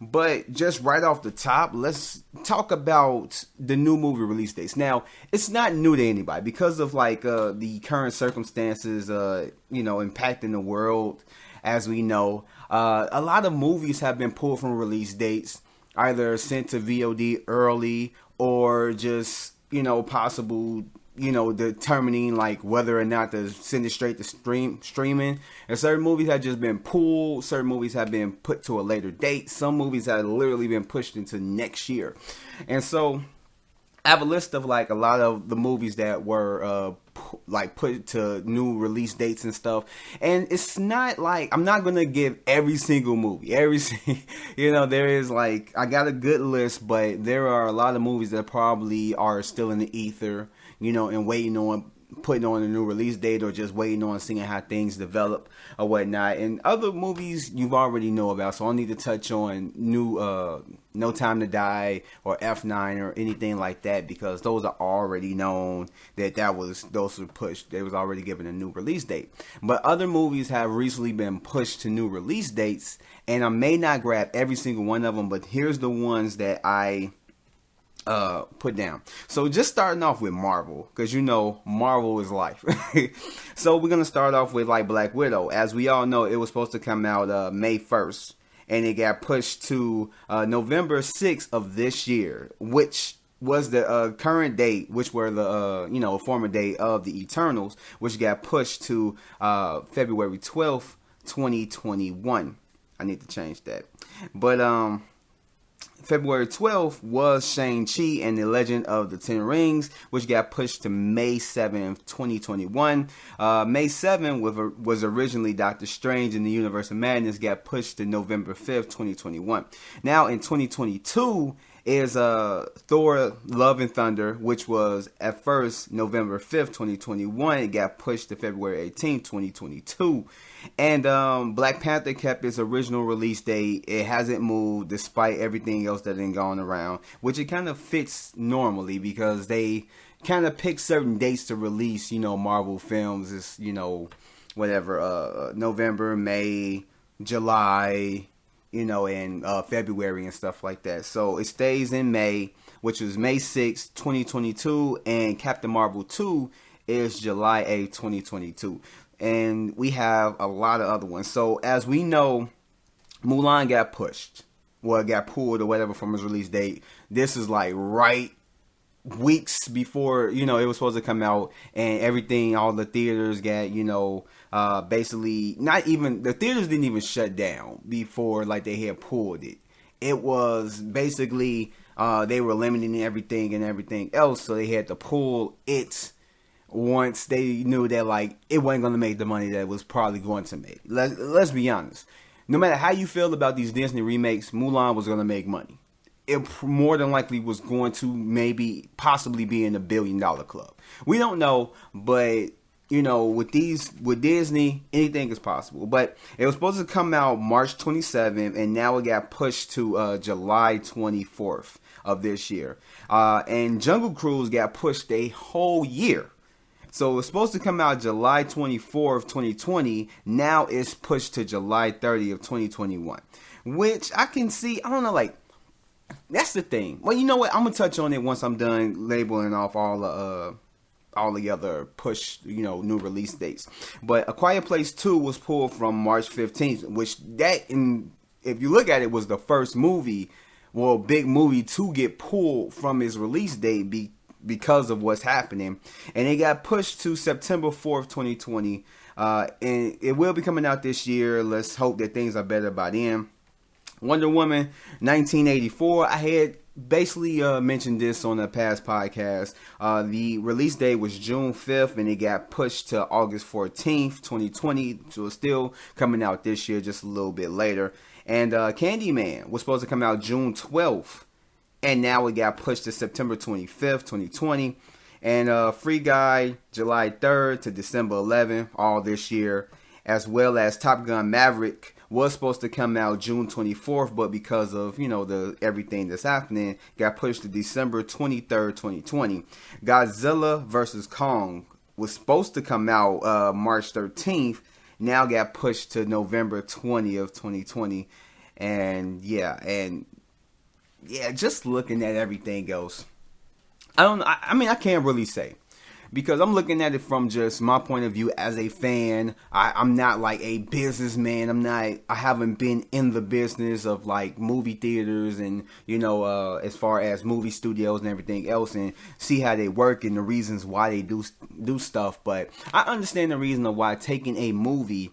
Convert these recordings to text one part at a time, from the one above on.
But just right off the top, let's talk about the new movie release dates. Now, it's not new to anybody because of like the current circumstances, impacting the world. As we know, a lot of movies have been pulled from release dates, either sent to VOD early or just possible determining like whether or not to send it straight to streaming. And certain movies have just been pulled. Certain movies have been put to a later date. Some movies have literally been pushed into next year. And so I have a list of like a lot of the movies that were put to new release dates and stuff. And it's not like I'm not gonna give every single movie. There is like I got a good list, but there are a lot of movies that probably are still in the ether, and waiting on putting on a new release date or just waiting on seeing how things develop or whatnot. And other movies you've already know about, so I don't need to touch on new No Time to Die or F9 or anything like that because those are already known those were pushed. They was already given a new release date. But other movies have recently been pushed to new release dates, and I may not grab every single one of them, but here's the ones that I put down. So just starting off with Marvel, because Marvel is life. So we're gonna start off with like Black Widow. As we all know, it was supposed to come out May 1st, and it got pushed to November 6th of this year, which was the current date, which were the former date of the Eternals, which got pushed to February 12th, 2021. I need to change that, but February 12th was Shang-Chi and the Legend of the Ten Rings, which got pushed to May 7th, 2021. May 7th was originally Doctor Strange in the Universe of Madness, got pushed to November 5th, 2021. Now in 2022 is Thor Love and Thunder, which was at first November 5th, 2021. It got pushed to February 18th, 2022. And Black Panther kept its original release date. It hasn't moved despite everything else that had gone around, which it kind of fits normally because they kind of pick certain dates to release, Marvel films is, November, May, July, and February and stuff like that. So it stays in May, which is May 6th, 2022, and Captain Marvel 2 is July 8th, 2022. And we have a lot of other ones. So as we know, Mulan got pushed. Well, it got pulled or whatever from its release date. This is like right weeks before, it was supposed to come out, and everything, all the theaters got, basically, not even, the theaters didn't even shut down before, like, they had pulled it. It was basically, they were limiting everything and everything else, so they had to pull it once they knew that, like, it wasn't going to make the money that it was probably going to make. Let's be honest. No matter how you feel about these Disney remakes, Mulan was going to make money. It more than likely was going to possibly be in the $1 billion club. We don't know, but with Disney, anything is possible. But it was supposed to come out March 27th, and now it got pushed to July 24th of this year. And Jungle Cruise got pushed a whole year. So it was supposed to come out July 24th, 2020. Now it's pushed to July 30th, 2021. Which I can see, I don't know, like, that's the thing. Well, you know what? I'm going to touch on it once I'm done labeling off all the other push, new release dates. But A Quiet Place 2 was pulled from March 15th, which if you look at it, was the first movie, big movie to get pulled from its release date because of what's happening. And it got pushed to September 4th, 2020. And it will be coming out this year. Let's hope that things are better by then. Wonder Woman 1984. I had basically mentioned this on a past podcast. The release date was June 5th, and it got pushed to August 14th, 2020. So it's still coming out this year, just a little bit later. And Candyman was supposed to come out June 12th, and now it got pushed to September 25th, 2020. And Free Guy, July 3rd to December 11th, all this year. As well as Top Gun Maverick was supposed to come out June 24th, but because of, the everything that's happening, got pushed to December 23rd, 2020. Godzilla vs. Kong was supposed to come out March 13th, now got pushed to November 20th, 2020. And yeah, just looking at everything else, I don't. I mean, I can't really say, because I'm looking at it from just my point of view as a fan. I'm not like a businessman. I haven't been in the business of like movie theaters and, as far as movie studios and everything else, and see how they work and the reasons why they do stuff. But I understand the reason of why taking a movie,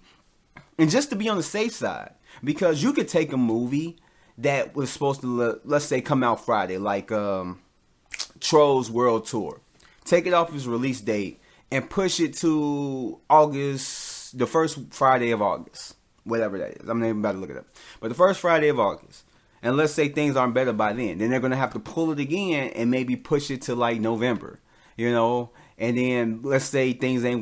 and just to be on the safe side, because you could take a movie that was supposed to, let's say, come out Friday, like Trolls World Tour. Take it off its release date and push it to August, the first Friday of August, whatever that is. I'm not even about to look it up. But the first Friday of August. And let's say things aren't better by then. Then they're going to have to pull it again and maybe push it to like November, And then let's say things ain't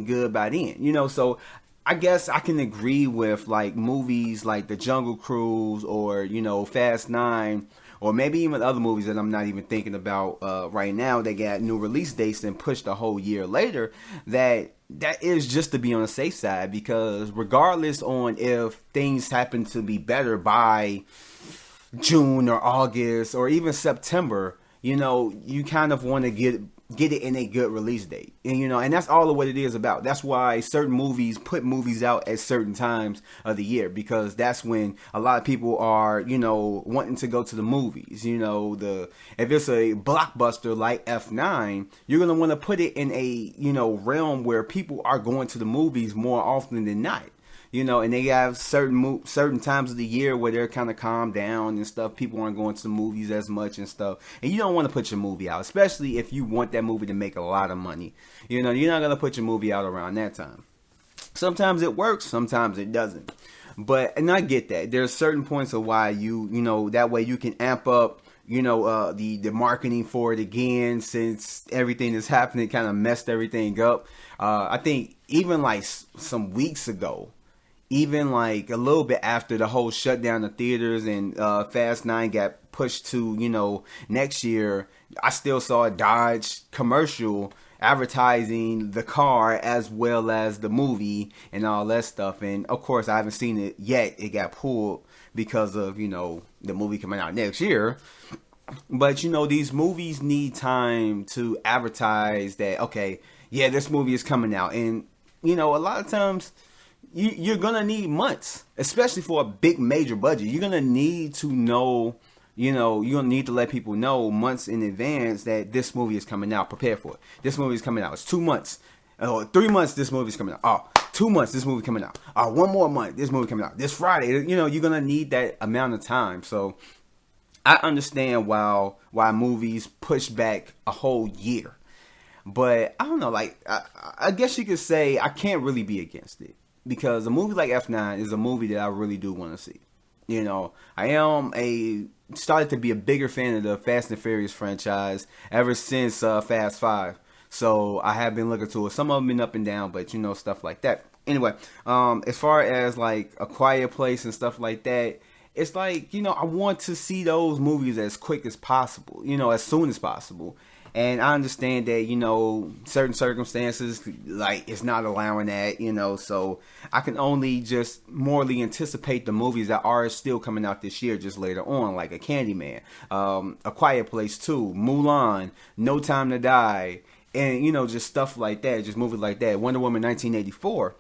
good by then, So I guess I can agree with like movies like The Jungle Cruise or, Fast 9, or maybe even other movies that I'm not even thinking about right now. They got new release dates and pushed a whole year later. That is just to be on the safe side, because regardless on if things happen to be better by June or August or even September, you kind of want to get it in a good release date. And that's all of what it is about. That's why certain movies put movies out at certain times of the year, because that's when a lot of people are, wanting to go to the movies. If it's a blockbuster like F9, you're going to want to put it in a, realm where people are going to the movies more often than not. And they have certain times of the year where they're kind of calmed down and stuff. People aren't going to the movies as much and stuff. And you don't want to put your movie out, especially if you want that movie to make a lot of money. You're not going to put your movie out around that time. Sometimes it works, sometimes it doesn't. And I get that. There's certain points of why that way you can amp up, the marketing for it again, since everything that's happening kind of messed everything up. I think even like some weeks ago, even like a little bit after the whole shutdown of theaters and Fast 9 got pushed to, next year, I still saw a Dodge commercial advertising the car as well as the movie and all that stuff. And of course, I haven't seen it yet. It got pulled because of, the movie coming out next year. But, these movies need time to advertise that, okay, yeah, this movie is coming out. And, a lot of times you're going to need months, especially for a big major budget. You're going to need to know, you're going to need to let people know months in advance that this movie is coming out. Prepare for it. This movie is coming out. It's 2 months. 3 months, this movie's coming out. Oh, 2 months, this movie coming out. 1 more month, this movie coming out. This Friday, you're going to need that amount of time. So I understand why movies push back a whole year. But I don't know, like, I guess you could say I can't really be against it, because a movie like F9 is a movie that I really do want to see. I started to be a bigger fan of the Fast and Furious franchise ever since Fast 5. So I have been looking to it. Some of them been up and down, but stuff like that. Anyway, as far as like A Quiet Place and stuff like that, it's like, I want to see those movies as quick as possible, as soon as possible. And I understand that, certain circumstances, like, it's not allowing that, so I can only just morally anticipate the movies that are still coming out this year just later on, like a Candyman, A Quiet Place 2, Mulan, No Time to Die, and, just stuff like that, just movies like that, Wonder Woman 1984.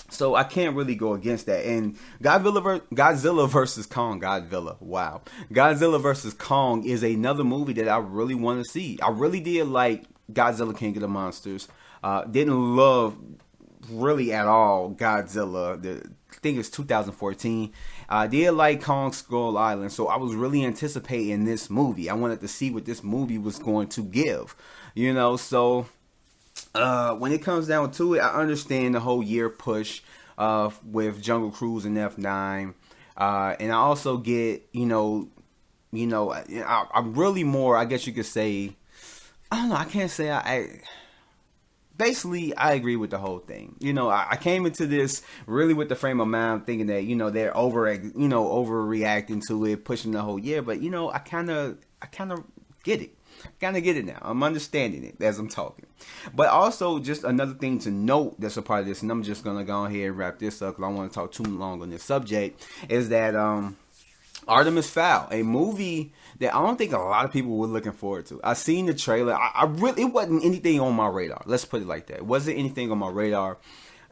So I can't really go against that. And Godzilla versus Kong. Wow. Godzilla versus Kong is another movie that I really want to see. I really did like Godzilla King of the Monsters. Didn't love really at all Godzilla. I think it's 2014. I did like Kong Skull Island. So I was really anticipating this movie. I wanted to see what this movie was going to give. So when it comes down to it, I understand the whole year push with Jungle Cruise and F9, and I also get I'm really more, I guess you could say, I don't know, I can't say I basically I agree with the whole thing. I came into this really with the frame of mind thinking that they're overreacting to it, pushing the whole year, but I kind of get it. Kind of get it now. I'm understanding it as I'm talking. But also, just another thing to note that's a part of this, and I'm just going to go ahead and wrap this up because I don't want to talk too long on this subject, is that Artemis Fowl, a movie that I don't think a lot of people were looking forward to. I seen the trailer. I really, it wasn't anything on my radar. Let's put it like that. It wasn't anything on my radar.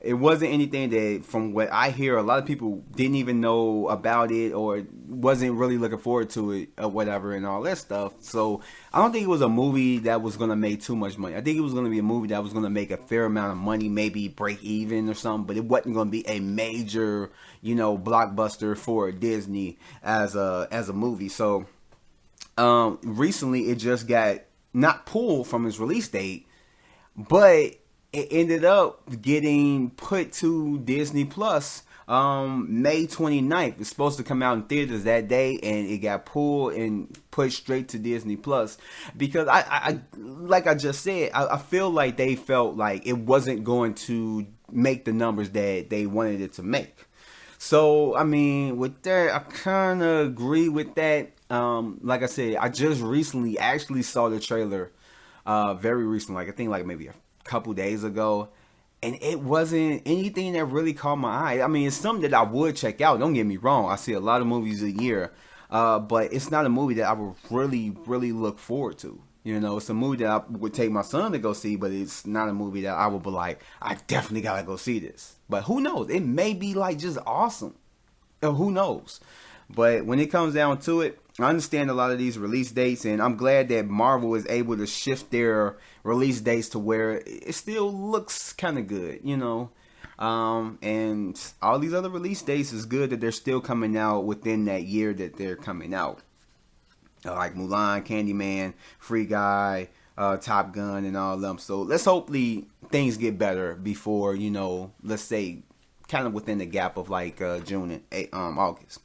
It wasn't anything that, from what I hear, a lot of people didn't even know about it or wasn't really looking forward to it or whatever and all that stuff. So I don't think it was a movie that was going to make too much money. I think it was going to be a movie that was going to make a fair amount of money, maybe break even or something, but it wasn't going to be a major, blockbuster for Disney as a movie. So recently it just got not pulled from its release date, but it ended up getting put to Disney Plus May 29th. It's supposed to come out in theaters that day, and it got pulled and put straight to Disney Plus because I like I just said, I feel like they felt like it wasn't going to make the numbers that they wanted it to make. So, I mean, with that, I kind of agree with that. Like I said, I just recently actually saw the trailer, very recently, like I think like maybe a couple days ago, and it wasn't anything that really caught my eye. I mean, it's something that I would check out, don't get me wrong. I see a lot of movies a year, but it's not a movie that I would really look forward to. It's a movie that I would take my son to go see, but it's not a movie that I would be like, I definitely gotta go see this. But who knows, it may be like just awesome, who knows. But when it comes down to it, I understand a lot of these release dates, and I'm glad that Marvel is able to shift their release dates to where it still looks kind of good, and all these other release dates is good that they're still coming out within that year that they're coming out. Like Mulan, Candyman, Free Guy, Top Gun, and all of them. So let's hopefully things get better before, let's say kind of within the gap of like June and August.